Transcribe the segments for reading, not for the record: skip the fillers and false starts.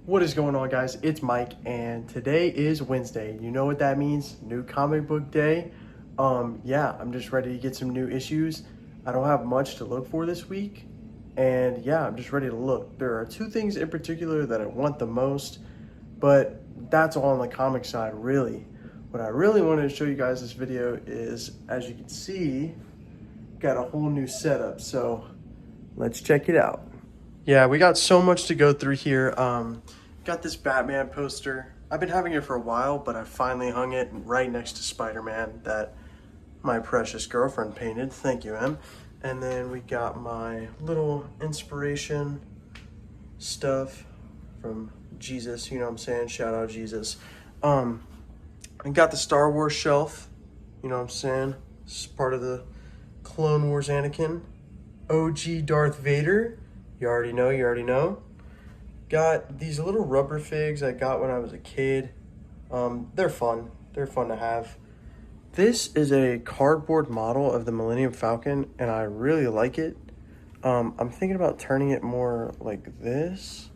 What is going on, guys? It's Mike, and today is Wednesday. You know what that means? New comic book day. Yeah, I'm just ready to get some new issues. I don't have much to look for this week, and yeah, I'm just ready to look. There are two things in particular that I want the most, but that's all on the comic side, really. What I really wanted to show you guys this video is, as you can see, got a whole new setup. So let's check it out. Yeah, we got so much to go through here. Got this Batman poster. I've been having it for a while, but I finally hung it right next to Spider-Man that my precious girlfriend painted. Thank you, Em. And then we got my little inspiration stuff from Jesus, you know what I'm saying? Shout out Jesus. I got the Star Wars shelf, you know what I'm saying? This is part of the Clone Wars Anakin. OG Darth Vader. You already know. Got these little rubber figs I got when I was a kid. They're fun. They're fun to have. This is a cardboard model of the Millennium Falcon, and I really like it. I'm thinking about turning it more like this.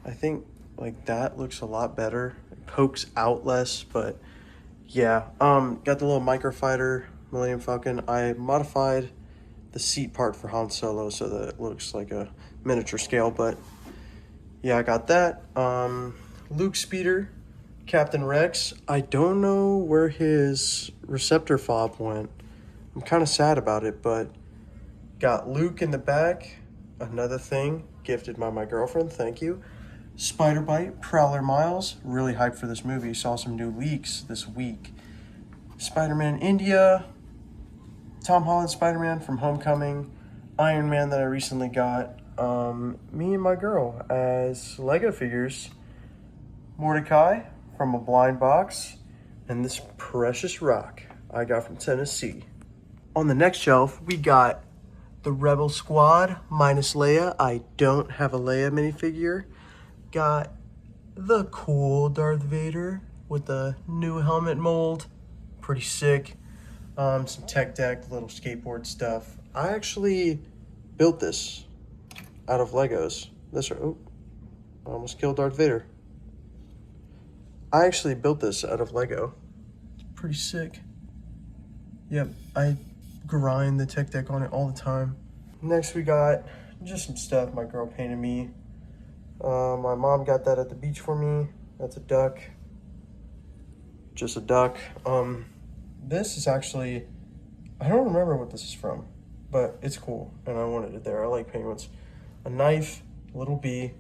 I think like that looks a lot better. It pokes out less, but yeah. Got the little microfighter Millennium Falcon. I modified the seat part for Han Solo so that it looks like a miniature scale, but yeah, I got that. Luke Speeder, Captain Rex. I don't know where his receptor fob went. I'm kind of sad about it, but got Luke in the back. Another thing gifted by my girlfriend. Thank you. Spider Bite, Prowler Miles. Really hyped for this movie. Saw some new leaks this week. Spider-Man India. Tom Holland Spider-Man from Homecoming. Iron Man that I recently got. Me and my girl as Lego figures. Mordecai from a blind box. And this precious rock I got from Tennessee. On the next shelf, we got the Rebel Squad minus Leia. I don't have a Leia minifigure. Got the cool Darth Vader with the new helmet mold. Pretty sick. Some tech deck, little skateboard stuff. I actually built this out of Legos. I almost killed Darth Vader. I actually built this out of Lego. It's pretty sick. Yep, I grind the tech deck on it all the time. Next we got just some stuff my girl painted me. My mom got that at the beach for me. That's a duck. Just a duck. This is actually, I don't remember what this is from, but it's cool, and I wanted it there. I like penguins. A knife, little bee.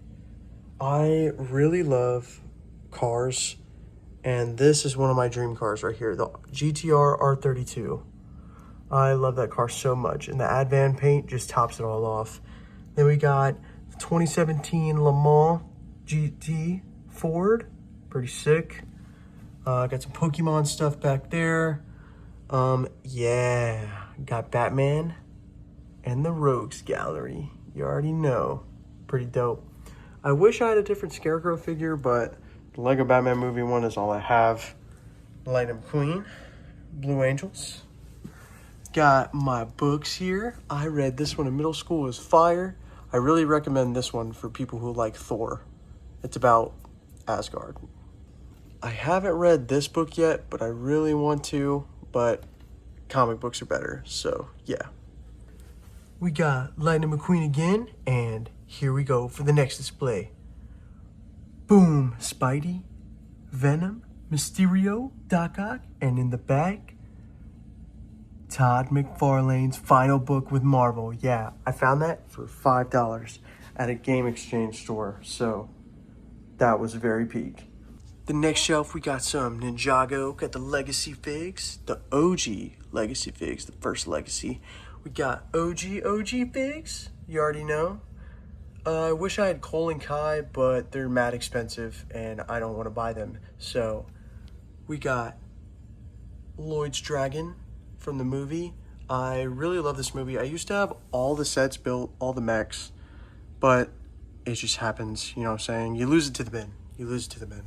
I really love cars, and this is one of my dream cars right here, the GTR R32. I love that car so much, and the Advan paint just tops it all off. Then we got 2017 Le Mans GT Ford, pretty sick. Got some Pokemon stuff back there. Yeah, got Batman and the Rogues Gallery. You already know, pretty dope. I wish I had a different Scarecrow figure, but the Lego Batman movie one is all I have. Lightning McQueen, Blue Angels. Got my books here. I read this one in middle school. It was fire. I really recommend this one for people who like Thor. It's about Asgard. I haven't read this book yet, but I really want to, but comic books are better, so yeah. We got Lightning McQueen again, and here we go for the next display. Boom, Spidey, Venom, Mysterio, Doc Ock, and in the back, Todd McFarlane's final book with Marvel. Yeah, I found that for $5 at a game exchange store, so that was very peak. The next shelf, we got some Ninjago, got the Legacy figs, the OG Legacy figs, the first Legacy. We got OG figs, you already know. I wish I had Cole and Kai, but they're mad expensive and I don't want to buy them. So we got Lloyd's Dragon from the movie. I really love this movie. I used to have all the sets built, all the mechs, but it just happens, you know what I'm saying? You lose it to the bin.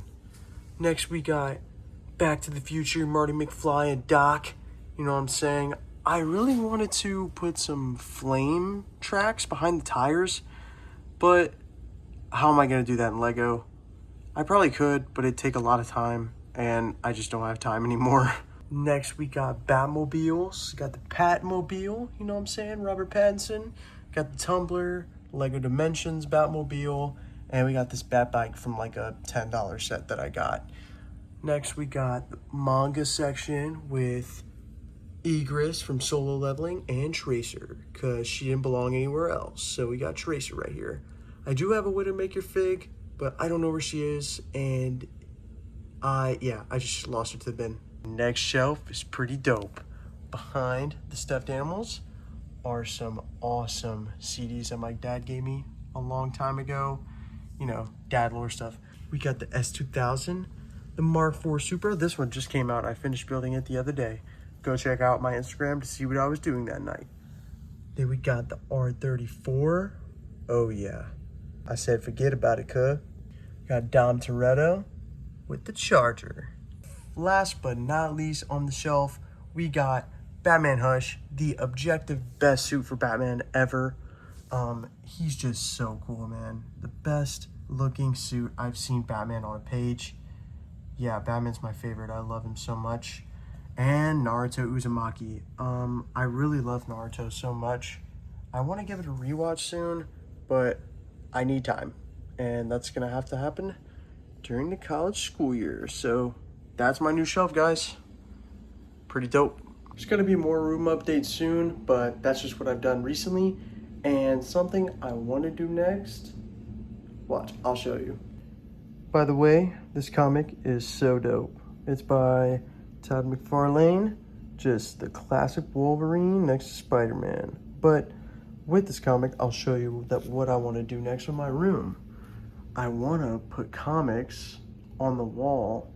Next, we got Back to the Future, Marty McFly and Doc. You know what I'm saying? I really wanted to put some flame tracks behind the tires, but how am I going to do that in Lego? I probably could, but it'd take a lot of time, and I just don't have time anymore. Next, we got Batmobiles. Got the Patmobile, you know what I'm saying? Robert Pattinson. Got the Tumbler, Lego Dimensions Batmobile, and we got this Bat Bike from like a $10 set that I got. Next, we got the manga section with Egress from Solo Leveling and Tracer, because she didn't belong anywhere else. So we got Tracer right here. I do have a Widowmaker fig, but I don't know where she is, and I just lost her to the bin. Next shelf is pretty dope. Behind the stuffed animals are some awesome CDs that my dad gave me a long time ago. You know, dad lore stuff. We got the S2000, the Mark IV Supra. This one just came out. I finished building it the other day. Go check out my Instagram to see what I was doing that night. Then we got the R34. Oh yeah. I said forget about it, cuh. Got Dom Toretto with the Charger. Last but not least on the shelf, we got Batman Hush, the objective best suit for Batman ever. He's just so cool, man. The best looking suit I've seen Batman on a page. Yeah, Batman's my favorite. I love him so much. And Naruto Uzumaki. I really love Naruto so much. I want to give it a rewatch soon, but I need time. And that's going to have to happen during the college school year. So that's my new shelf, guys. Pretty dope. There's going to be more room updates soon, but that's just what I've done recently. And something I want to do next. Watch, I'll show you. By the way, this comic is so dope. It's by Todd McFarlane. Just the classic Wolverine next to Spider-Man. But with this comic, I'll show you that what I want to do next with my room. I want to put comics on the wall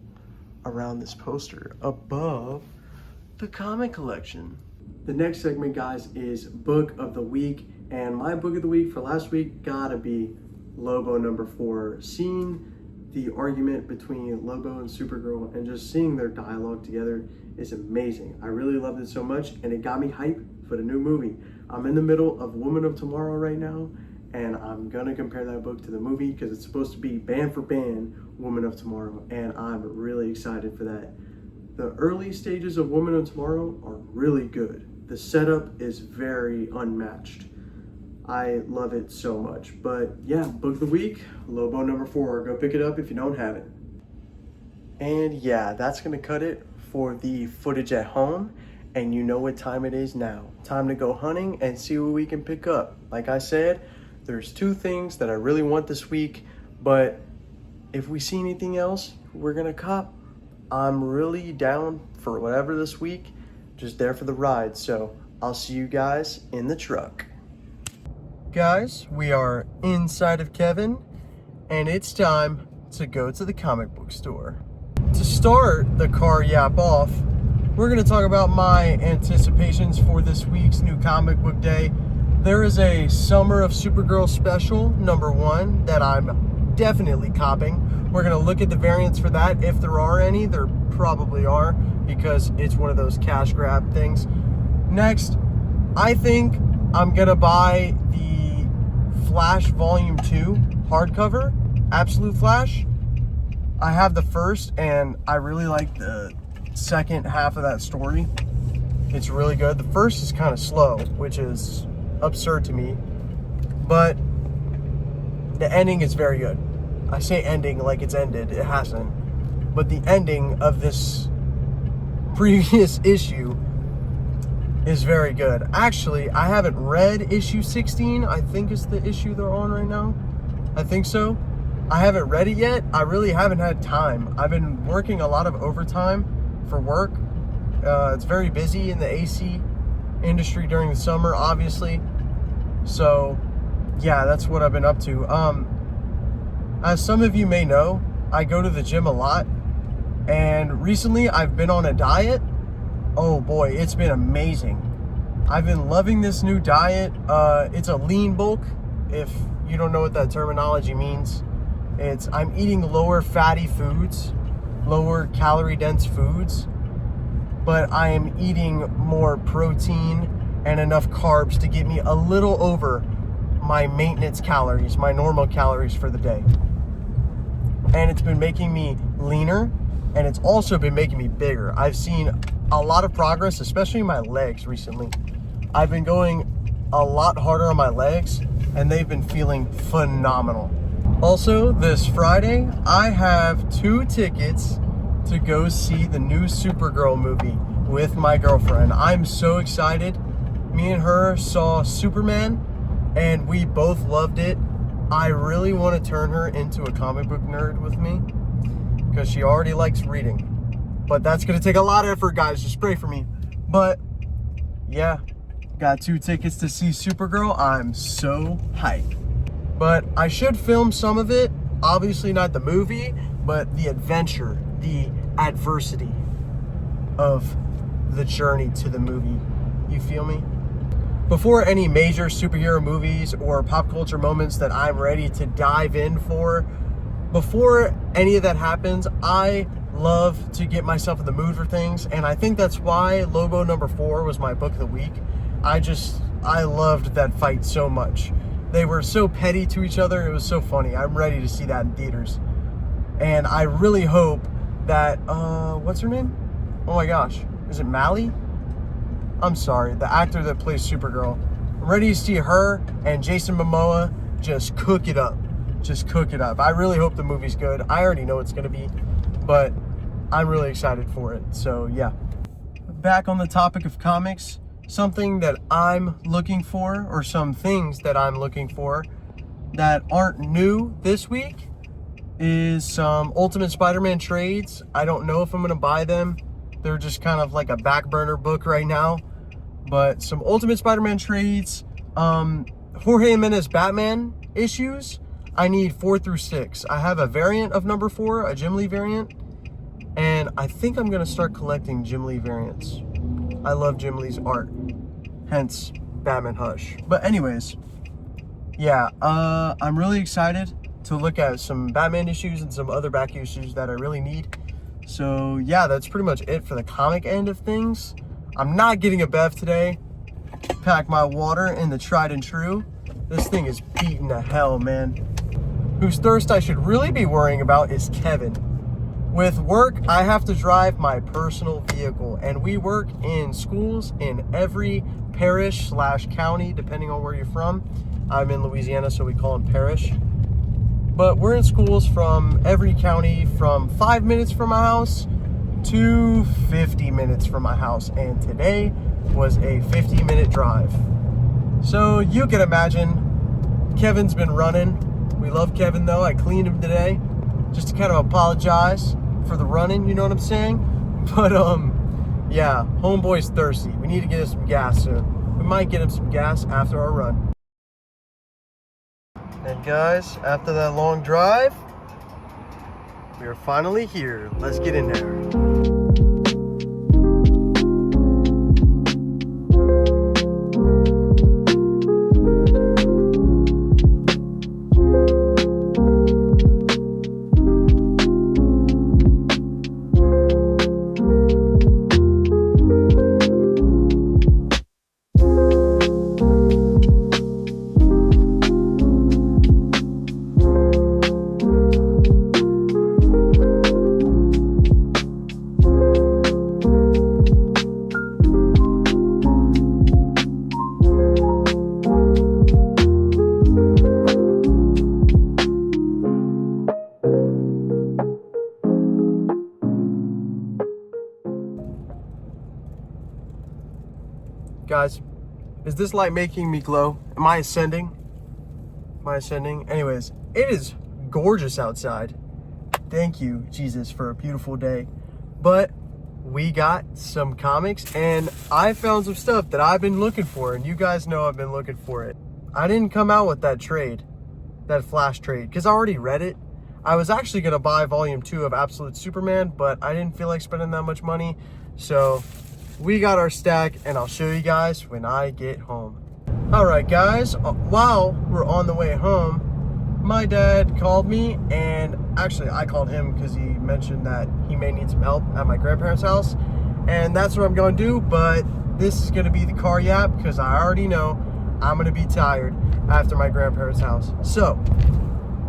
around this poster above the comic collection. The next segment, guys, is Book of the Week. And my Book of the Week for last week gotta be Lobo #4. Seeing the argument between Lobo and Supergirl and just seeing their dialogue together is amazing. I really loved it so much, and it got me hyped for the new movie. I'm in the middle of Woman of Tomorrow right now, and I'm gonna compare that book to the movie because it's supposed to be band for band Woman of Tomorrow, and I'm really excited for that. The early stages of Woman of Tomorrow are really good. The setup is very unmatched. I love it so much. But yeah, Book of the Week, Lobo #4. Go pick it up if you don't have it. And yeah, that's gonna cut it for the footage at home. And you know what time it is now. Time to go hunting and see what we can pick up. Like I said, there's 2 things that I really want this week, but if we see anything else, we're gonna cop. I'm really down for whatever this week, just there for the ride. So I'll see you guys in the truck. Guys, we are inside of Kevin, and it's time to go to the comic book store. To start the car yap off, we're going to talk about my anticipations for this week's new comic book day. There is a Summer of Supergirl special, #1, that I'm definitely copping. We're going to look at the variants for that, if there are any. There probably are, because it's one of those cash grab things. Next, I think I'm going to buy the Flash Volume 2 hardcover, Absolute Flash. I have the first, and I really like the second half of that story. It's really good. The first is kind of slow, which is absurd to me, but the ending is very good. I say ending like it's ended. It hasn't. But the ending of this previous issue is very good. Actually, I haven't read issue 16. I think it's the issue they're on right now. I think so. I haven't read it yet. I really haven't had time. I've been working a lot of overtime for work. It's very busy in the AC industry during the summer, obviously. So, yeah, that's what I've been up to. As some of you may know, I go to the gym a lot. And recently, I've been on a diet. Oh boy, it's been amazing. I've been loving this new diet. It's a lean bulk. If you don't know what that terminology means, I'm eating lower fatty foods, lower calorie dense foods, but I am eating more protein and enough carbs to get me a little over my maintenance calories, my normal calories for the day. and it's been making me leaner, and it's also been making me bigger. I've seen a lot of progress, especially in my legs recently. I've been going a lot harder on my legs, and they've been feeling phenomenal. Also, this Friday, I have 2 tickets to go see the new Supergirl movie with my girlfriend. I'm so excited. Me and her saw Superman, and we both loved it. I really want to turn her into a comic book nerd with me, because she already likes reading. But that's going to take a lot of effort, guys. Just pray for me. But, yeah, got 2 tickets to see Supergirl. I'm so hyped. But I should film some of it. Obviously not the movie, but the adventure, the adversity of the journey to the movie. You feel me? Before any major superhero movies or pop culture moments that I'm ready to dive in for, before any of that happens, I love to get myself in the mood for things, and I think that's why Lobo number 4 was my book of the week. I loved that fight so much. They were so petty to each other. It was so funny. I'm ready to see that in theaters. And I really hope that, what's her name? Oh my gosh. Is it Mally? I'm sorry. The actor that plays Supergirl. I'm ready to see her and Jason Momoa just cook it up. Just cook it up. I really hope the movie's good. I already know it's going to be, but I'm really excited for it. So, yeah. Back on the topic of comics, something that I'm looking for, or some things that I'm looking for that aren't new this week, is some Ultimate Spider-Man trades. I don't know if I'm going to buy them. They're just kind of like a back burner book right now. But some Ultimate Spider-Man trades, Jorge Jimenez Batman issues, I need 4 through 6. I have a variant of number 4, a Jim Lee variant, and I think I'm going to start collecting Jim Lee variants. I love Jim Lee's art, hence Batman Hush. But anyways, yeah, I'm really excited to look at some Batman issues and some other back issues that I really need. So yeah, that's pretty much it for the comic end of things. I'm not getting a bev today. Pack my water in the tried and true. This thing is beaten to hell, man. Whose thirst I should really be worrying about is Kevin. With work, I have to drive my personal vehicle, and we work in schools in every parish/county, depending on where you're from. I'm in Louisiana, so we call them parish. But we're in schools from every county, from 5 minutes from my house to 50 minutes from my house, and today was a 50-minute drive. So you can imagine, Kevin's been running. We love Kevin, though. I cleaned him today just to kind of apologize for the running, you know what I'm saying? But yeah, homeboy's thirsty. We need to get him some gas soon. We might get him some gas after our run. And guys, after that long drive, we are finally here. Let's get in there. Guys, is this light making me glow? Am I ascending? Am I ascending? Anyways, it is gorgeous outside. Thank you, Jesus, for a beautiful day. But we got some comics, and I found some stuff that I've been looking for, and you guys know I've been looking for it. I didn't come out with that trade, that Flash trade, because I already read it. I was actually going to buy volume 2 of Absolute Superman, but I didn't feel like spending that much money, so we got our stack, and I'll show you guys when I get home. Alright guys, while we're on the way home, my dad called me, and actually I called him because he mentioned that he may need some help at my grandparents' house, and that's what I'm going to do. But this is going to be the car yap because I already know I'm going to be tired after my grandparents' house. So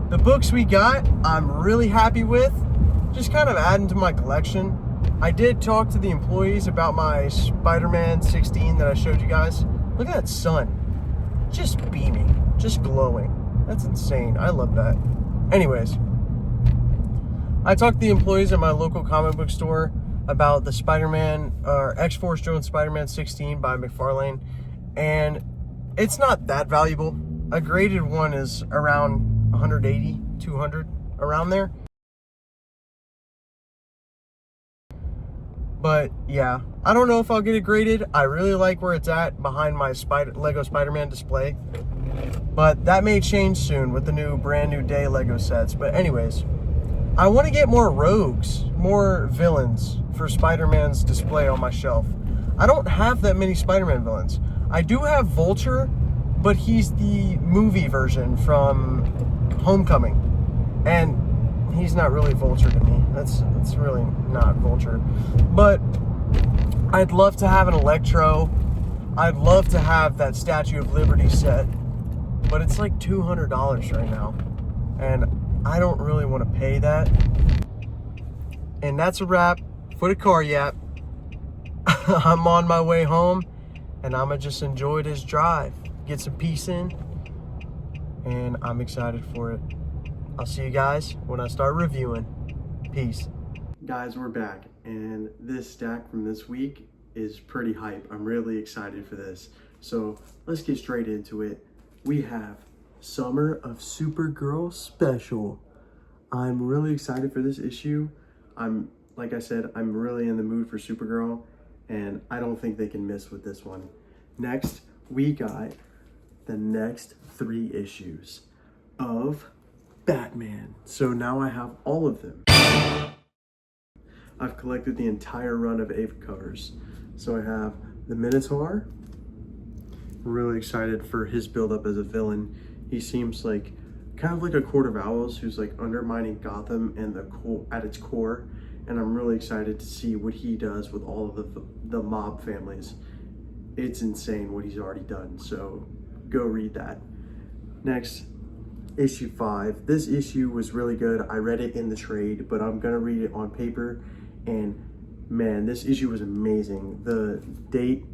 the books we got, I'm really happy with. Just kind of adding to my collection. I did talk to the employees about my Spider-Man 16 that I showed you guys. Look at that sun. Just beaming, just glowing. That's insane. I love that. Anyways, I talked to the employees at my local comic book store about the Spider-Man, or X-Force Jones Spider-Man 16 by McFarlane, and it's not that valuable. A graded one is around 180, 200, around there. But yeah, I don't know if I'll get it graded. I really like where it's at behind my Lego Spider-Man display. But that may change soon with the brand new day Lego sets. But anyways, I want to get more rogues, more villains for Spider-Man's display on my shelf. I don't have that many Spider-Man villains. I do have Vulture, but he's the movie version from Homecoming. And he's not really Vulture to me. That's really not Vulture. But I'd love to have an Electro. I'd love to have that Statue of Liberty set. But it's like $200 right now. And I don't really want to pay that. And that's a wrap for the car yap. I'm on my way home. And I'm going to just enjoy this drive. Get some peace in. And I'm excited for it. I'll see you guys when I start reviewing. Peace. Guys, we're back, and this stack from this week is pretty hype. I'm really excited for this. So let's get straight into it. We have Summer of Supergirl Special. I'm really excited for this issue. Like I said, I'm really in the mood for Supergirl, and I don't think they can miss with this one. Next, we got the next 3 issues of Batman. So now I have all of them. I've collected the entire run of Ava covers. So I have the Minotaur. Really excited for his build-up as a villain. He seems like kind of like a Court of Owls who's like undermining Gotham and at its core. And I'm really excited to see what he does with all of the mob families. It's insane what he's already done. So go read that. Next, issue 5. This issue was really good. I read it in the trade, but I'm gonna read it on paper. And man, this issue was amazing. The date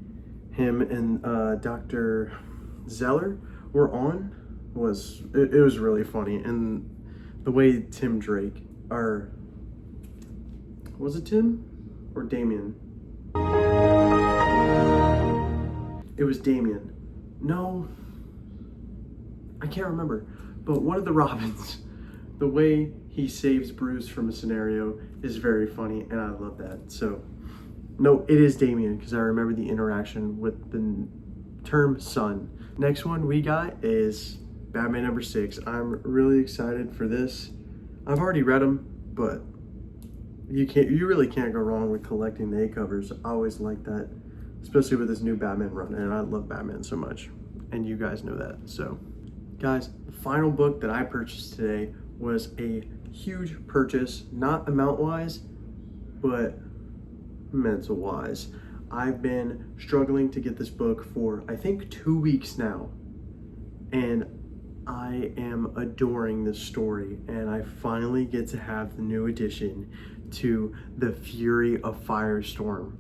him and Dr. Zeller were on was really funny. And the way Tim Drake, or was it Tim or Damien? It was Damien. No, I can't remember. But one of the Robins, the way he saves Bruce from a scenario is very funny, and I love that. So, no, it is Damien, because I remember the interaction with the term son. Next one we got is Batman number 6. I'm really excited for this. I've already read them, but you really can't go wrong with collecting the A covers. I always like that, especially with this new Batman run, and I love Batman so much, and you guys know that. So, guys, the final book that I purchased today was a huge purchase, not amount-wise, but mental-wise. I've been struggling to get this book for, I think, 2 weeks now, and I am adoring this story, and I finally get to have the new edition to The Fury of Firestorm.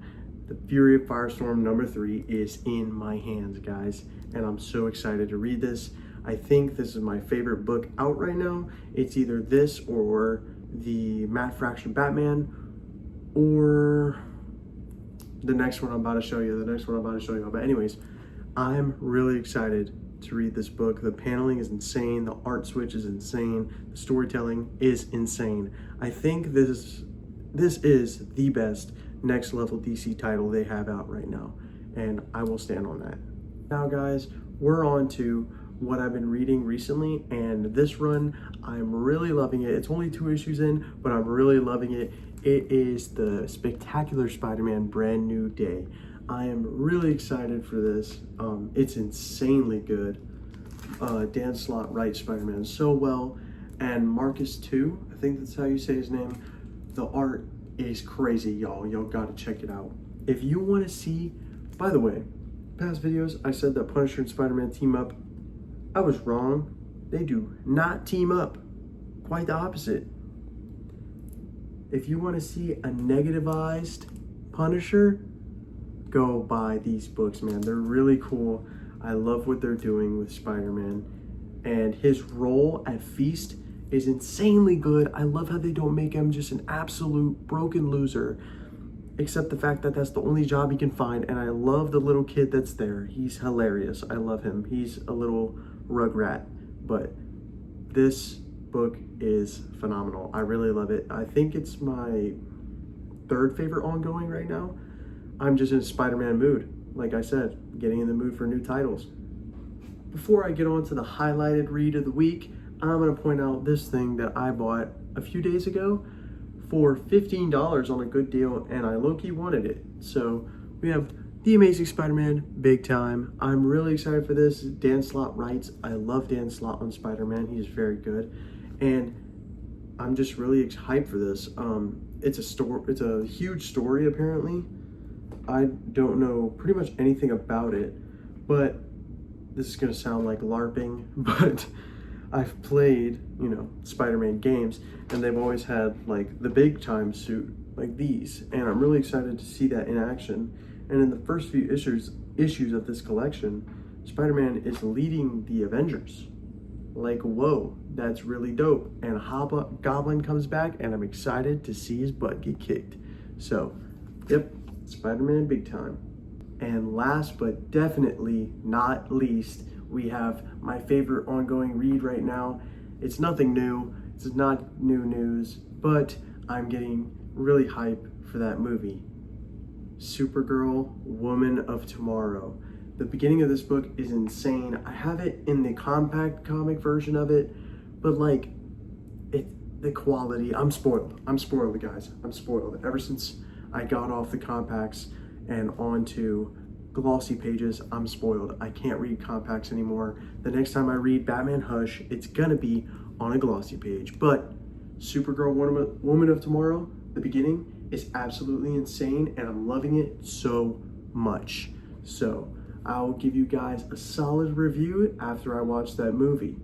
The Fury of Firestorm number 3 is in my hands, guys, and I'm so excited to read this. I think this is my favorite book out right now. It's either this or the Matt Fraction Batman, or the next one I'm about to show you. But anyways, I'm really excited to read this book. The paneling is insane. The art switch is insane. The storytelling is insane. I think this is the best next level DC title they have out right now, and I will stand on that. Now, guys, we're on to what I've been reading recently, and this run, I'm really loving it. It's only 2 issues in, but I'm really loving it. It is the Spectacular Spider-Man Brand New Day. I am really excited for this. It's insanely good. Dan Slott writes Spider-Man so well, and Marcus too, I think that's how you say his name. The art is crazy, y'all. Y'all gotta check it out. If you want to see, by the way, past videos, I said that Punisher and Spider-Man team up. I was wrong. They do not team up. quite the opposite. If you want to see a negativized Punisher, go buy these books, man. They're really cool. I love what they're doing with Spider-Man. And his role at Feast is insanely good. I love how they don't make him just an absolute broken loser, except the fact that that's the only job he can find. And I love the little kid that's there. He's hilarious. I love him. He's a little rugrat. But this book is phenomenal. I really love it. I think it's my third favorite ongoing right now. I'm just in a Spider-Man mood. Like I said, getting in the mood for new titles. Before I get on to the highlighted read of the week, I'm going to point out this thing that I bought a few days ago for $15 on a good deal, and I low-key wanted it. So we have The Amazing Spider-Man Big Time. I'm really excited for this. Dan Slott writes. I love Dan Slott on Spider-Man. He's very good. And I'm just really hyped for this. It's a huge story, apparently. I don't know pretty much anything about it, but this is gonna sound like LARPing, but I've played, Spider-Man games, and they've always had like the big time suit like these, and I'm really excited to see that in action. And in the first few issues of this collection, Spider-Man is leading the Avengers. Like, whoa, that's really dope. And Hobgoblin comes back, and I'm excited to see his butt get kicked. So, yep, Spider-Man Big Time. And last but definitely not least, we have my favorite ongoing read right now. It's nothing new, it's not new news, but I'm getting really hyped for that movie. Supergirl, Woman of Tomorrow. The beginning of this book is insane. I have it in the compact comic version of it, but like, the quality, I'm spoiled, guys. I'm spoiled. Ever since I got off the compacts and onto glossy pages, I'm spoiled. I can't read compacts anymore. The next time I read Batman Hush, it's gonna be on a glossy page. But Supergirl, Woman of Tomorrow, the beginning is absolutely insane, and I'm loving it so much. So I'll give you guys a solid review after I watch that movie.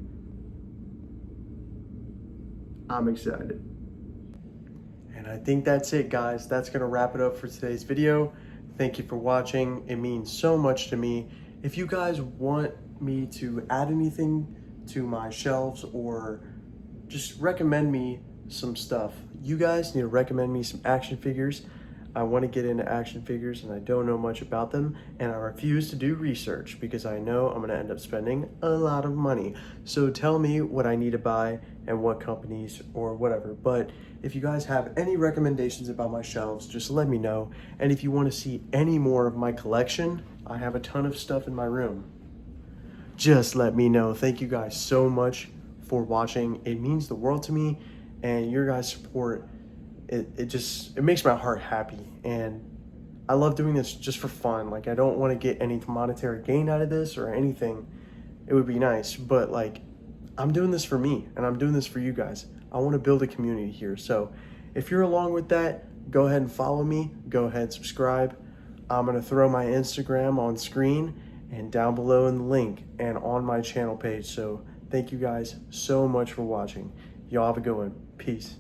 I'm excited. And I think that's it, guys. That's gonna wrap it up for today's video. Thank you for watching. It means so much to me. If you guys want me to add anything to my shelves or just recommend me some stuff, you guys need to recommend me some action figures. I want to get into action figures and I don't know much about them, and I refuse to do research because I know I'm going to end up spending a lot of money. So tell me what I need to buy and what companies or whatever. But if you guys have any recommendations about my shelves, just let me know. And if you want to see any more of my collection, I have a ton of stuff in my room. Just let me know. Thank you guys so much for watching. It means the world to me, and your guys' support, it makes my heart happy. And I love doing this just for fun. Like, I don't want to get any monetary gain out of this or anything. It would be nice, but like, I'm doing this for me and I'm doing this for you guys. I want to build a community here. So if you're along with that, go ahead and follow me. Go ahead and subscribe. I'm going to throw my Instagram on screen and down below in the link and on my channel page. So thank you guys so much for watching. Y'all have a good one. Peace.